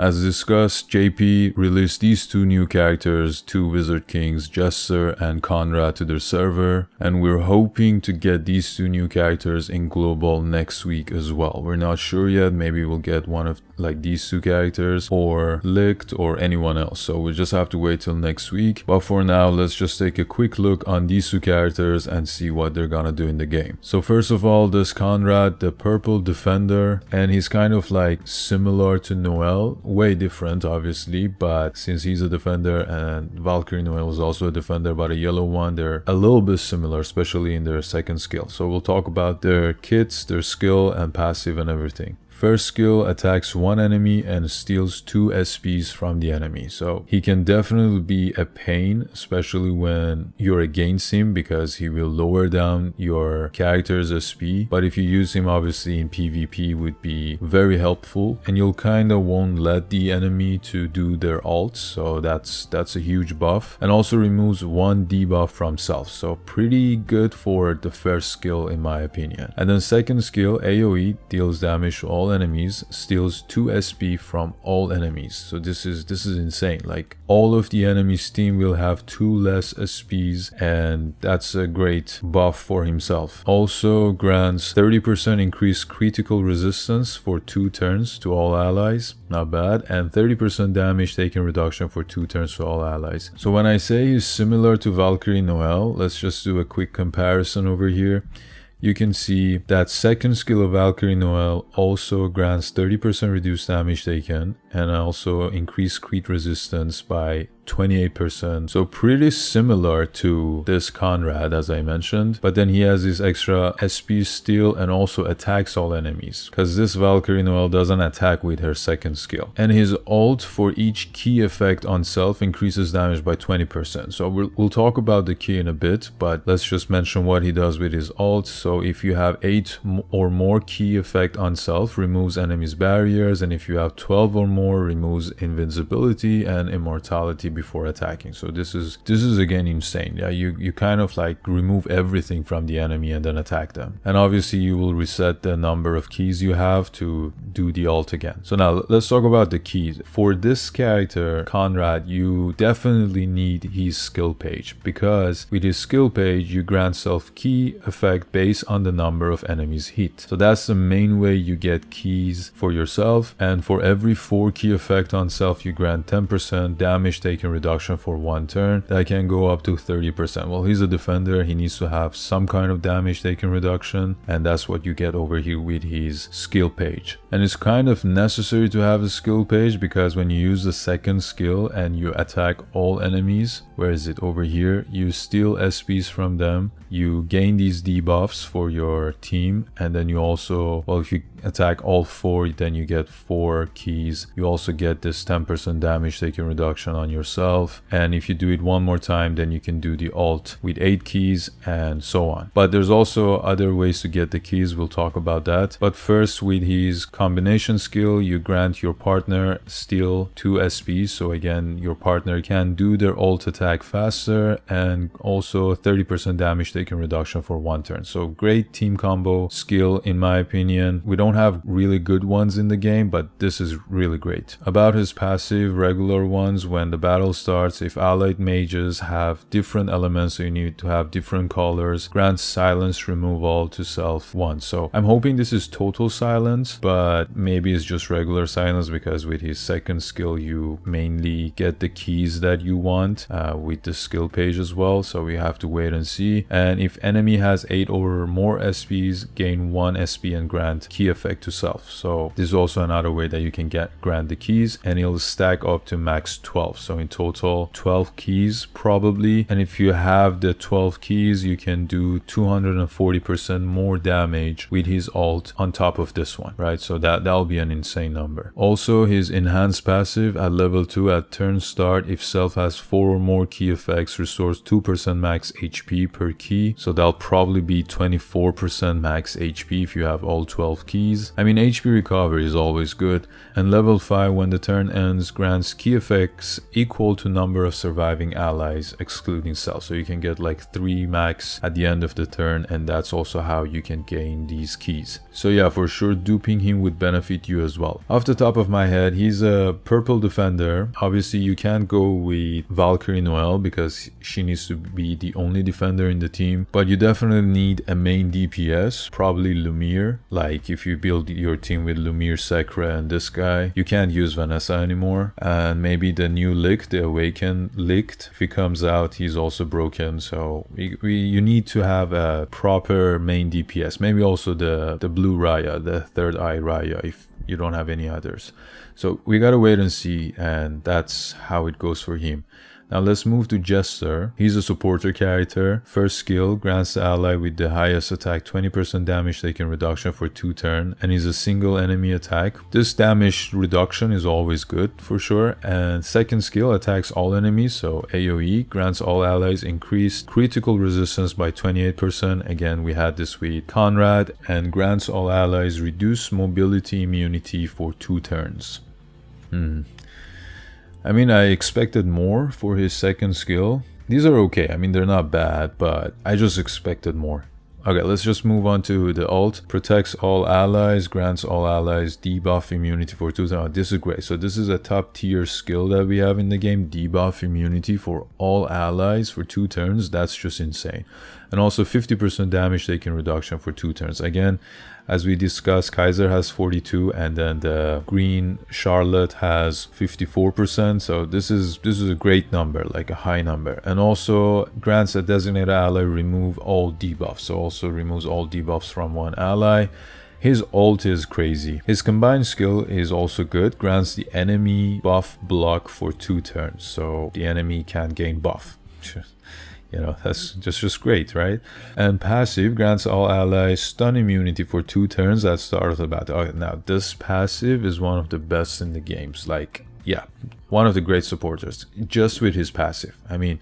As discussed, JP released these two new characters, two Wizard Kings, Jester and CONRAD, to their server, and we're hoping to get these two new characters in global next week as well. We're not sure yet, maybe we'll get one of like these two characters or Licht or anyone else, so we just have to wait till next week. But for now, let's just take a quick look on these two characters and see what they're gonna do in the game. So first of all, this CONRAD, the purple defender, and he's kind of like similar to Noel, way different obviously, but since he's a defender and Valkyrie Noel is also a defender but a yellow one, they're a little bit similar, especially in their second skill. So we'll talk about their kits, their skill and passive and everything. First skill, attacks one enemy and steals 2 SPs from the enemy. So he can definitely be a pain, especially when you're against him, because he will lower down your character's SP. But if you use him obviously in PvP, would be very helpful, and you'll kind of won't let the enemy to do their ults. So that's a huge buff, and also removes 1 debuff from self. So pretty good for the first skill in my opinion. And then second skill, AoE, deals damage to all enemies, steals 2 SP from all enemies. So this is insane. Like all of the enemy's team will have 2 less SPs, and that's a great buff for himself. Also grants 30% increased critical resistance for 2 turns to all allies, not bad, and 30% damage taken reduction for 2 turns to all allies. So when I say he's similar to Valkyrie Noel, let's just do a quick comparison over here. You can see that second skill of Valkyrie Noel also grants 30% reduced damage taken, and also increased crit resistance by 28%. So pretty similar to this CONRAD as I mentioned, but then he has this extra SP steal and also attacks all enemies, because this Valkyrie Noel doesn't attack with her second skill. And his ult for each key effect on self increases damage by 20%. So we'll talk about the key in a bit, but let's just mention what he does with his ult. So if you have 8 or more key effect on self, removes enemies barriers, and if you have 12 or more, removes invincibility and immortality before attacking. So this is again insane. Yeah, you kind of like remove everything from the enemy and then attack them. And obviously you will reset the number of keys you have to do the ult again. So now let's talk about the keys. For this character, CONRAD, you definitely need his skill page, because with his skill page you grant self key effect based on the number of enemies hit. So that's the main way you get keys for yourself, and for every 4 key effect on self you grant 10% damage taken reduction for 1 turn. That can go up to 30%. Well, he's a defender, he needs to have some kind of damage taken reduction, and that's what you get over here with his skill page. And it's kind of necessary to have a skill page, because when you use the second skill and you attack all enemies, where is it, over here, you steal SPs from them, you gain these debuffs for your team, and then you also, well, if you attack all 4, then you get 4 keys. You also get this 10% damage taken reduction on yourself, and if you do it one more time, then you can do the ult with 8 keys and so on. But there's also other ways to get the keys, we'll talk about that. But first, with his combination skill, you grant your partner steal 2 SPs, so again your partner can do their ult attack faster, and also 30% damage taken reduction for 1 turn. So great team combo skill in my opinion. We don't have really good ones in the game, but this is really great. About his passive, regular ones, when the battle starts, if allied mages have different elements, so you need to have different colors, grants silence removal to self 1. So I'm hoping this is total silence, but maybe it's just regular silence, because with his second skill you mainly get the keys that you want with the skill page as well. So we have to wait and see. And if enemy has 8 or more SPs, gain 1 SP and grant key effect to self. So this is also another way that you can grant the keys, and it'll stack up to max 12. So in total 12 keys probably, and if you have the 12 keys you can do 240% more damage with his ult on top of this one, right? So that'll be an insane number. Also, his enhanced passive at level 2 at turn start, if self has 4 or more key effects, restores 2% max HP per key HP, so that'll probably be 24% max HP if you have all 12 keys. I mean, HP recovery is always good. And level 5, when the turn ends, grants key effects equal to number of surviving allies excluding self. So you can get like 3 max at the end of the turn, and that's also how you can gain these keys. So yeah, for sure duping him would benefit you as well. Off the top of my head, he's a purple defender. Obviously you can't go with Valkyrie Noel because she needs to be the only defender in the team, but you definitely need a main DPS, probably Lumiere. Like if you build your team with Lumiere, Sekra and this guy, you can't use Vanessa anymore. And maybe the new Lick, the Awakened Licked, if he comes out, he's also broken. So you need to have a proper main DPS. Maybe also the blue Raya, the third eye Raya, if you don't have any others. So we gotta wait and see, and that's how it goes for him. Now let's move to Jester. He's a supporter character. First skill, grants the ally with the highest attack 20% damage taken reduction for 2 turns, and he's a single enemy attack. This damage reduction is always good for sure. And second skill, attacks all enemies, so AoE, grants all allies increased critical resistance by 28%. Again, we had this with Conrad, and grants all allies reduced mobility immunity for 2 turns. I mean, I expected more for his second skill. These are okay. I mean, they're not bad, but I just expected more. Okay, let's just move on to the ult. Protects all allies, grants all allies debuff immunity for 2 turns. Oh, this is great. So this is a top tier skill that we have in the game. Debuff immunity for all allies for 2 turns. That's just insane. And also 50% damage taken reduction for 2 turns. Again, as we discussed, Kaiser has 42, and then the green Charlotte has 54%. So this is a great number, like a high number. And also grants a designated ally remove all debuffs. So also removes all debuffs from one ally. His ult is crazy. His combined skill is also good. Grants the enemy buff block for 2 turns. So the enemy can gain buff. You know, that's just great, right? And passive grants all allies stun immunity for 2 turns at start of the battle. Okay, now, this passive is one of the best in the games. Like, yeah, one of the great supporters. Just with his passive. I mean,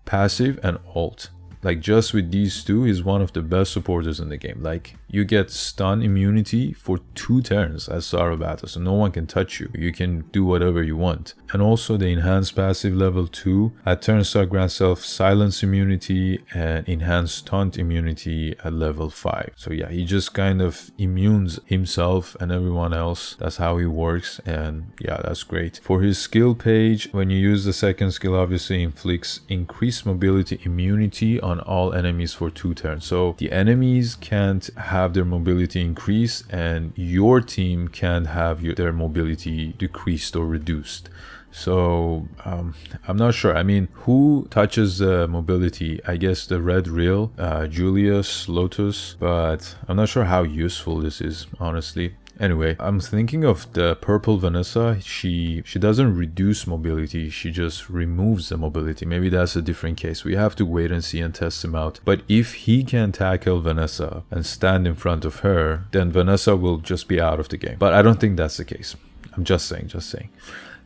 passive and ult. Like, just with these two, he's one of the best supporters in the game. Like, you get stun immunity for 2 turns at start of battle, so no one can touch you. You can do whatever you want. And also the enhanced passive level 2 at turn start grants self silence immunity and enhanced taunt immunity at level 5. So yeah, he just kind of immunes himself and everyone else. That's how he works, and yeah, that's great. For his skill page, when you use the second skill, obviously inflicts increased mobility immunity on all enemies for 2 turns. So the enemies can't have their mobility increased, and your team can't have their mobility decreased or reduced. So I'm not sure. I mean, who touches the mobility? I guess the red real, Julius, Lotus, but I'm not sure how useful this is, honestly. Anyway, I'm thinking of the purple Vanessa. She doesn't reduce mobility, she just removes the mobility. Maybe that's a different case. We have to wait and see and test him out. But if he can tackle Vanessa and stand in front of her, then Vanessa will just be out of the game. But I don't think that's the case. I'm just saying.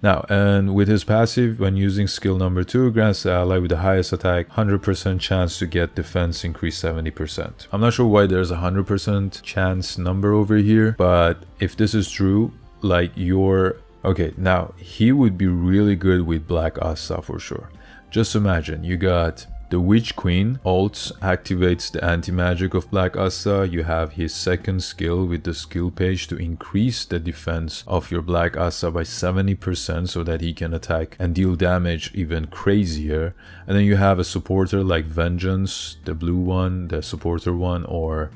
Now, and with his passive, when using skill number 2, grants the ally with the highest attack 100% chance to get defense increase 70%. I'm not sure why there's a 100% chance number over here, but if this is true, like okay, now he would be really good with Black Asta for sure. Just imagine, you got the Witch Queen ults activates the anti-magic of Black Asta. You have his second skill with the skill page to increase the defense of your Black Asta by 70% so that he can attack and deal damage even crazier. And then you have a supporter like Vengeance, the blue one, the supporter one, or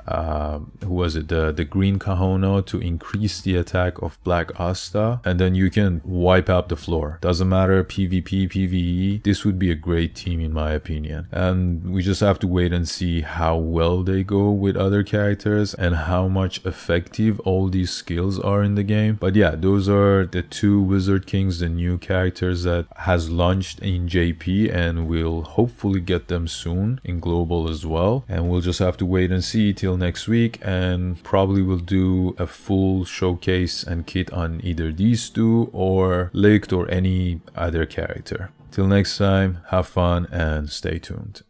who was it? The green Kahono to increase the attack of Black Asta. And then you can wipe out the floor. Doesn't matter PvP, PvE. This would be a great team in my opinion. And we just have to wait and see how well they go with other characters and how much effective all these skills are in the game. But yeah, those are the 2 Wizard Kings, the new characters that has launched in JP, and we'll hopefully get them soon in global as well. And we'll just have to wait and see till next week, and probably we'll do a full showcase and kit on either these 2 or Licked or any other character. Till next time, have fun and stay tuned.